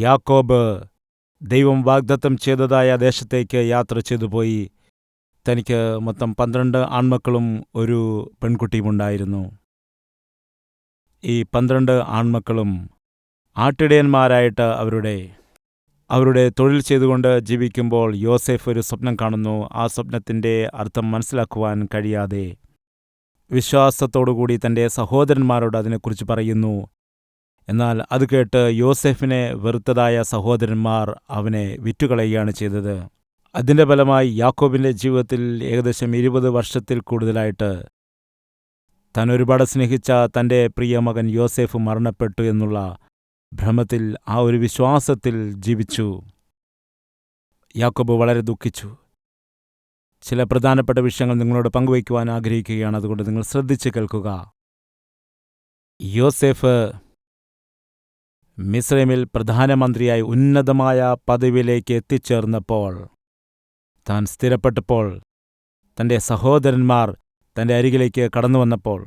യാക്കോബ് ദൈവം വാഗ്ദത്തം ചെയ്തതായ ദേശത്തേക്ക് യാത്ര ചെയ്തു പോയി. തനിക്ക് മൊത്തം 12 ആൺമക്കളും ഒരു പെൺകുട്ടിയുമുണ്ടായിരുന്നു. ഈ 12 ആൺമക്കളും ആട്ടിടയന്മാരായിട്ട് അവരുടെ തൊഴിൽ ചെയ്തുകൊണ്ട് ജീവിക്കുമ്പോൾ യോസേഫ് ഒരു സ്വപ്നം കാണുന്നു. ആ സ്വപ്നത്തിൻ്റെ അർത്ഥം മനസ്സിലാക്കുവാൻ കഴിയാതെ വിശ്വാസത്തോടുകൂടി തൻ്റെ സഹോദരന്മാരോട് അതിനെക്കുറിച്ച് പറയുന്നു. എന്നാൽ അത് കേട്ട് യോസേഫിനെ വെറുത്തതായ സഹോദരന്മാർ അവനെ വിറ്റുകളയുകയാണ് ചെയ്തത്. അതിൻ്റെ ഫലമായി യാക്കോബിൻ്റെ ജീവിതത്തിൽ ഏകദേശം 20 വർഷത്തിൽ കൂടുതലായിട്ട് താൻ ഒരുപാട് സ്നേഹിച്ച തൻ്റെ പ്രിയ മകൻ യോസേഫ് മരണപ്പെട്ടു എന്നുള്ള ഭ്രമത്തിൽ, ആ ഒരു വിശ്വാസത്തിൽ ജീവിച്ചു. യാക്കോബ് വളരെ ദുഃഖിച്ചു. ചില പ്രധാനപ്പെട്ട വിഷയങ്ങൾ നിങ്ങളോട് പങ്കുവയ്ക്കുവാൻ ആഗ്രഹിക്കുകയാണ്. അതുകൊണ്ട് നിങ്ങൾ ശ്രദ്ധിച്ച് കേൾക്കുക. യോസേഫ് മിസ്രൈമിൽ പ്രധാനമന്ത്രിയായി ഉന്നതമായ പദവിയിലേക്ക് എത്തിച്ചേർന്നപ്പോൾ, താൻ സ്ഥിരപ്പെട്ടപ്പോൾ, തൻ്റെ സഹോദരന്മാർ തൻ്റെ അരികിലേക്ക് കടന്നു വന്നപ്പോൾ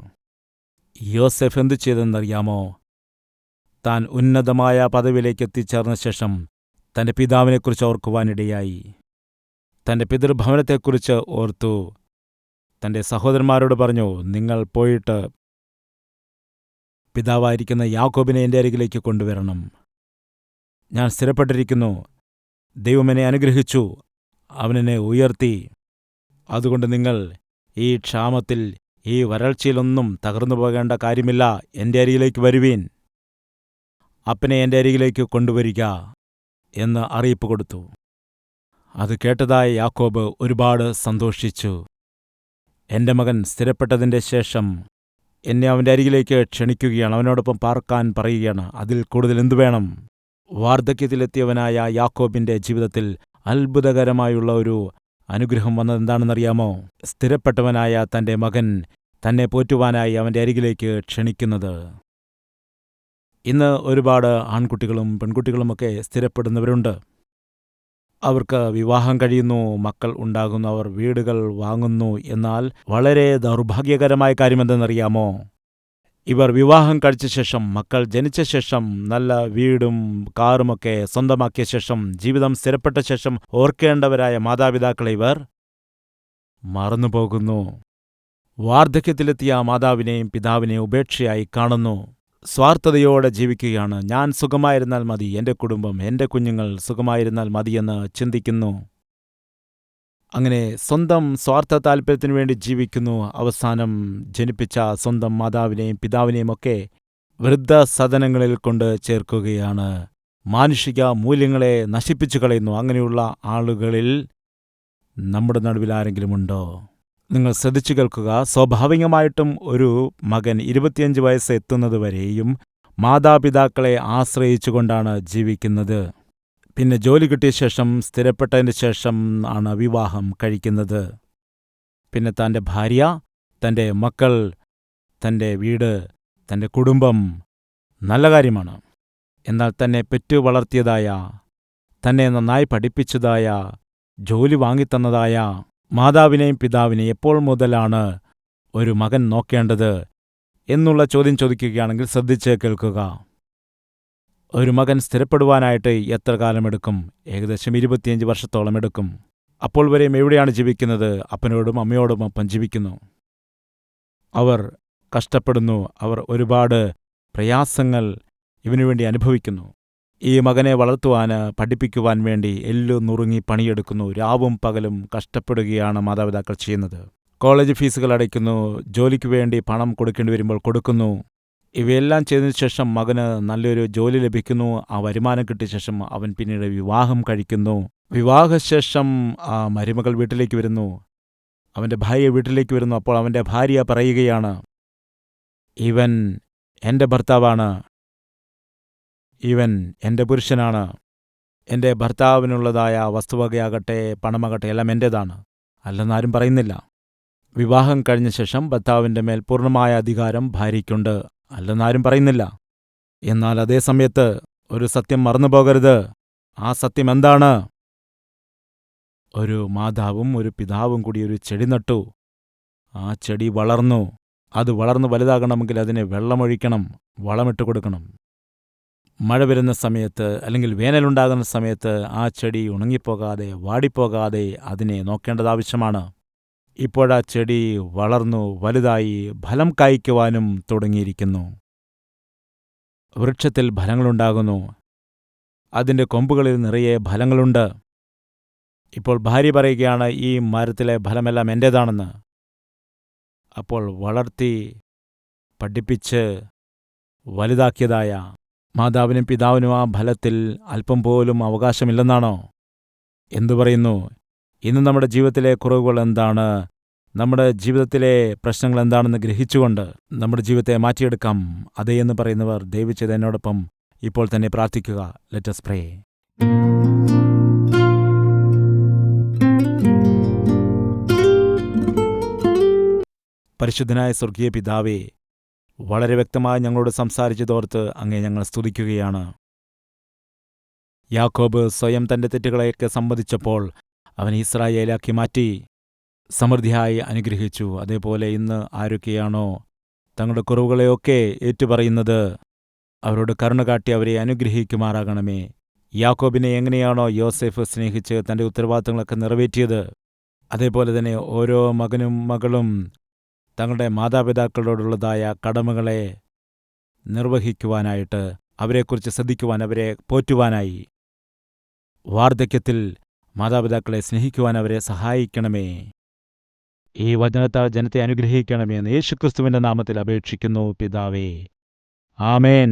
യോസേഫ് എന്തു ചെയ്തെന്നറിയാമോ? താൻ ഉന്നതമായ പദവിയിലേക്ക് എത്തിച്ചേർന്ന ശേഷം തൻ്റെ പിതാവിനെക്കുറിച്ച് ഓർക്കുവാനിടയായി. തൻ്റെ പിതൃഭവനത്തെക്കുറിച്ച് ഓർത്തു. തൻ്റെ സഹോദരന്മാരോട് പറഞ്ഞു, നിങ്ങൾ പോയിട്ട് പിതാവായിരിക്കുന്ന യാക്കോബിനെ എൻ്റെ അരികിലേക്ക് കൊണ്ടുവരണം. ഞാൻ സ്ഥിരപ്പെട്ടിരിക്കുന്നു. ദൈവം എന്നെ അനുഗ്രഹിച്ചു, അവനെന്നെ ഉയർത്തി. അതുകൊണ്ട് നിങ്ങൾ ഈ ക്ഷാമത്തിൽ, ഈ വരൾച്ചയിലൊന്നും തകർന്നു പോകേണ്ട കാര്യമില്ല. എൻ്റെ അരികിലേക്ക് വരുവീൻ, അപ്പനെ എൻ്റെ അരികിലേക്ക് കൊണ്ടുവരിക എന്ന് അറിയിപ്പ് കൊടുത്തു. അത് കേട്ടതായ യാക്കോബ് ഒരുപാട് സന്തോഷിച്ചു. എൻ്റെ മകൻ സ്ഥിരപ്പെട്ടതിൻ്റെ ശേഷം എന്നെ അവൻ്റെ അരികിലേക്ക് ക്ഷണിക്കുകയാണ്, അവനോടൊപ്പം പാർക്കാൻ പറയുകയാണ്. അതിൽ കൂടുതൽ എന്തു വേണം? വാർദ്ധക്യത്തിലെത്തിയവനായ യാക്കോബിൻ്റെ ജീവിതത്തിൽ അത്ഭുതകരമായുള്ള ഒരു അനുഗ്രഹം വന്നതെന്താണെന്നറിയാമോ? സ്ഥിരപ്പെട്ടവനായ തൻ്റെ മകൻ തന്നെ പോറ്റുവാനായി അവൻ്റെ അരികിലേക്ക് ക്ഷണിക്കുന്നത്. ഇന്ന് ഒരുപാട് ആൺകുട്ടികളും പെൺകുട്ടികളുമൊക്കെ സ്ഥിരപ്പെടുന്നവരുണ്ട്. അവർക്ക് വിവാഹം കഴിയുന്നു, മക്കൾ ഉണ്ടാകുന്നു, അവർ വീടുകൾ വാങ്ങുന്നു. എന്നാൽ വളരെ ദൗർഭാഗ്യകരമായ കാര്യമെന്തെന്നറിയാമോ? ഇവർ വിവാഹം കഴിച്ച ശേഷം, മക്കൾ ജനിച്ച ശേഷം, നല്ല വീടും കാറുമൊക്കെ സ്വന്തമാക്കിയ ശേഷം, ജീവിതം സ്ഥിരപ്പെട്ട ശേഷം ഓർക്കേണ്ടവരായ മാതാപിതാക്കളെ ഇവർ മറന്നുപോകുന്നു. വാർദ്ധക്യത്തിലെത്തിയ മാതാവിനെയും പിതാവിനെയും ഉപേക്ഷയായി കാണുന്നു. സ്വാർത്ഥതയോടെ ജീവിക്കുകയാണ്. ഞാൻ സുഖമായിരുന്നാൽ മതി, എൻ്റെ കുടുംബം, എൻ്റെ കുഞ്ഞുങ്ങൾ സുഖമായിരുന്നാൽ മതിയെന്ന് ചിന്തിക്കുന്നു. അങ്ങനെ സ്വന്തം സ്വാർത്ഥ താൽപ്പര്യത്തിനു വേണ്ടി ജീവിക്കുന്നു. അവസാനം ജനിപ്പിച്ച സ്വന്തം മാതാവിനെയും പിതാവിനെയും ഒക്കെ വൃദ്ധസദനങ്ങളിൽ കൊണ്ട് ചേർക്കുകയാണ്. മാനുഷിക മൂല്യങ്ങളെ നശിപ്പിച്ചു കളയുന്നു. അങ്ങനെയുള്ള ആളുകളിൽ നമ്മുടെ നടുവിൽ ആരെങ്കിലുമുണ്ടോ? നിങ്ങൾ ശ്രദ്ധിച്ചു കേൾക്കുക. സ്വാഭാവികമായിട്ടും ഒരു മകൻ 25 വയസ്സ് എത്തുന്നതുവരെയും മാതാപിതാക്കളെ ആശ്രയിച്ചുകൊണ്ടാണ് ജീവിക്കുന്നത്. പിന്നെ ജോലി കിട്ടിയ ശേഷം, സ്ഥിരപ്പെട്ടതിന് ശേഷം ആണ് വിവാഹം കഴിക്കുന്നത്. പിന്നെ തൻ്റെ ഭാര്യ, തൻ്റെ മക്കൾ, തൻ്റെ വീട്, തൻ്റെ കുടുംബം നല്ല കാര്യമാണ്. എന്നാൽ തന്നെ പെറ്റു വളർത്തിയതായ, തന്നെ നന്നായി പഠിപ്പിച്ചതായ, ജോലി വാങ്ങിത്തന്നതായ മാതാവിനെയും പിതാവിനെയും എപ്പോൾ മുതലാണ് ഒരു മകൻ നോക്കേണ്ടത് എന്നുള്ള ചോദ്യം ചോദിക്കുകയാണെങ്കിൽ ശ്രദ്ധിച്ച് കേൾക്കുക. ഒരു മകൻ സ്ഥിരപ്പെടുവാനായിട്ട് എത്ര കാലമെടുക്കും? ഏകദേശം 25 വർഷത്തോളം എടുക്കും. അപ്പോൾ വരെയും എവിടെയാണ് ജീവിക്കുന്നത്? അപ്പനോടും അമ്മയോടും ഒപ്പം ജീവിക്കുന്നു. അവർ കഷ്ടപ്പെടുന്നു. അവർ ഒരുപാട് പ്രയാസങ്ങൾ ഇവനുവേണ്ടി അനുഭവിക്കുന്നു. ഈ മകനെ വളർത്തുവാൻ, പഠിപ്പിക്കുവാൻ വേണ്ടി എല്ലു നുറുങ്ങി പണിയെടുക്കുന്നു. രാവും പകലും കഷ്ടപ്പെടുകയാണ് മാതാപിതാക്കൾ ചെയ്യുന്നത്. കോളേജ് ഫീസുകൾ അടയ്ക്കുന്നു. ജോലിക്ക് വേണ്ടി പണം കൊടുക്കേണ്ടി വരുമ്പോൾ കൊടുക്കുന്നു. ഇവയെല്ലാം ചെയ്തതിനു ശേഷം മകന് നല്ലൊരു ജോലി ലഭിക്കുന്നു. ആ വരുമാനം കിട്ടിയ ശേഷം അവൻ പിന്നീട് വിവാഹം കഴിക്കുന്നു. വിവാഹശേഷം ആ മരുമകൾ വീട്ടിലേക്ക് വരുന്നു. അവൻ്റെ ഭാര്യ വീട്ടിലേക്ക് വരുന്നു. അപ്പോൾ അവൻ്റെ ഭാര്യ പറയുകയാണ്, ഇവൻ എൻ്റെ ഭർത്താവാണ്, ഇവൻ എൻ്റെ പുരുഷനാണ്. എൻ്റെ ഭർത്താവിനുള്ളതായ വസ്തുവകയാകട്ടെ പണമാകട്ടെ എല്ലാം എൻ്റേതാണ്. അല്ലെന്നാരും പറയുന്നില്ല. വിവാഹം കഴിഞ്ഞ ശേഷം ഭർത്താവിൻ്റെ മേൽ പൂർണ്ണമായ അധികാരം ഭാര്യയ്ക്കുണ്ട്. അല്ലെന്നാരും പറയുന്നില്ല. എന്നാൽ അതേ സമയത്ത് ഒരു സത്യം മറന്നുപോകരുത്. ആ സത്യം എന്താണ്? ഒരു മാതാവും ഒരു പിതാവും കൂടി ഒരു ചെടി നട്ടു. ആ ചെടി വളർന്നു. അത് വളർന്നു വലുതാകണമെങ്കിൽ അതിനെ വെള്ളമൊഴിക്കണം, വളമിട്ട് കൊടുക്കണം. മഴ വരുന്ന സമയത്ത് അല്ലെങ്കിൽ വേനലുണ്ടാകുന്ന സമയത്ത് ആ ചെടി ഉണങ്ങിപ്പോകാതെ വാടിപ്പോകാതെ അതിനെ നോക്കേണ്ടത് ആവശ്യമാണ്. ഇപ്പോഴാ ചെടി വളർന്നു വലുതായി ഫലം കായ്ക്കുവാനും തുടങ്ങിയിരിക്കുന്നു. വൃക്ഷത്തിൽ ഫലങ്ങളുണ്ടാകുന്നു. അതിൻ്റെ കൊമ്പുകളിൽ നിറയെ ഫലങ്ങളുണ്ട്. ഇപ്പോൾ ഭാര്യ പറയുകയാണ്, ഈ മരത്തിലെ ഫലമെല്ലാം എൻ്റേതാണെന്ന്. അപ്പോൾ വളർത്തി പഠിപ്പിച്ച് വലുതാക്കിയതായ മാതാവിനും പിതാവിനും ആ ഫലത്തിൽ അല്പം പോലും അവകാശമില്ലെന്നാണോ? എന്തു പറയുന്നു? ഇന്ന് നമ്മുടെ ജീവിതത്തിലെ കുറവുകൾ എന്താണ്, നമ്മുടെ ജീവിതത്തിലെ പ്രശ്നങ്ങൾ എന്താണെന്ന് ഗ്രഹിച്ചുകൊണ്ട് നമ്മുടെ ജീവിതത്തെ മാറ്റിയെടുക്കാം. അതേ എന്ന് പറയുന്നവർ ദയവ് ചെയ്ത് എന്നോടൊപ്പം ഇപ്പോൾ തന്നെ പ്രാർത്ഥിക്കുക. Let us pray. പരിശുദ്ധനായ സ്വർഗീയ പിതാവേ, വളരെ വ്യക്തമായി ഞങ്ങളോട് സംസാരിച്ചതോർത്ത് അങ്ങേ ഞങ്ങൾ സ്തുതിക്കുകയാണ്. യാക്കോബ് സ്വയം തന്റെ തെറ്റുകളെയൊക്കെ സമ്മതിച്ചപ്പോൾ അവൻ ഇസ്രായേലാക്കി മാറ്റി, സമൃദ്ധിയായി അനുഗ്രഹിച്ചു. അതേപോലെ ഇന്ന് ആരൊക്കെയാണോ തങ്ങളുടെ കുറവുകളെയൊക്കെ ഏറ്റുപറയുന്നത്, അവരോട് കരുണ കാട്ടി അവരെ അനുഗ്രഹിക്കുമാറാകണമേ. യാക്കോബിനെ എങ്ങനെയാണോ യോസേഫ് സ്നേഹിച്ച് തന്റെ ഉത്തരവാദിത്തങ്ങളൊക്കെ നിറവേറ്റിയത്, അതേപോലെ തന്നെ ഓരോ മകനും മകളും തങ്ങളുടെ മാതാപിതാക്കളോടുള്ളതായ കടമകളെ നിർവഹിക്കുവാനായിട്ട്, അവരെക്കുറിച്ച് ശ്രദ്ധിക്കുവാൻ, അവരെ പോറ്റുവാനായി, വാർദ്ധക്യത്തിൽ മാതാപിതാക്കളെ സ്നേഹിക്കുവാൻ അവരെ സഹായിക്കണമേ. ഈ വചനത്താൽ ജനത്തെ അനുഗ്രഹിക്കണമേ എന്ന് യേശുക്രിസ്തുവിന്റെ നാമത്തിൽ അപേക്ഷിക്കുന്നു പിതാവേ. ആമേൻ.